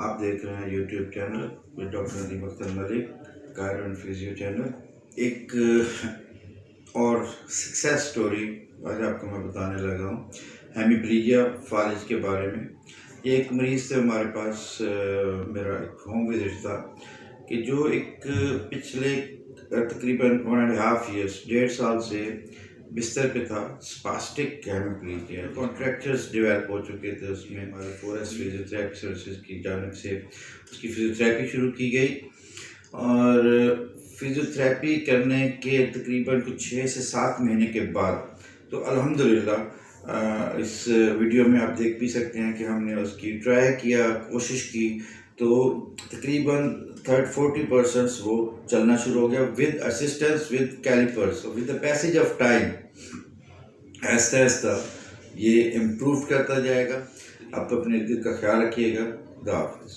आप देख रहे हैं YouTube channel with doctor Nadeem Akhtar Malik, Cairo and physio channel. एक और सक्सेस स्टोरी आज आपको मैं बताने लगा हूँ हेमीप्लीजिया फालिज के बारे में। ये एक मरीज़ से हमारे पास मेरा एक होम विजिट था कि जो एक पिछले तकरीबन 1.5 ईयर्स 1.5 साल से बिस्तर पे था। स्पास्टिक हेमीप्लीजिया कॉन्ट्रैक्चर्स डेवलप हो चुके थे उसमें। हमारे फोरेस्ट फिजियोथेरेपी सर्विसेज की जानिब से उसकी फिजियोथेरेपी शुरू की गई और फिजियोथेरेपी करने के तकरीबन कुछ 6 से 7 महीने के बाद तो अल्हम्दुलिल्लाह इस वीडियो में आप देख भी सकते हैं कि हमने उसकी ट्राई किया, कोशिश की, तो तकरीबन 30-40% वो चलना शुरू हो गया with assistance with calipers. With the passage of time आहिस्ता आहिस्ता ये इम्प्रूव करता जाएगा। आप अपने दिल का ख्याल रखिएगा। खुदा हाफिज़।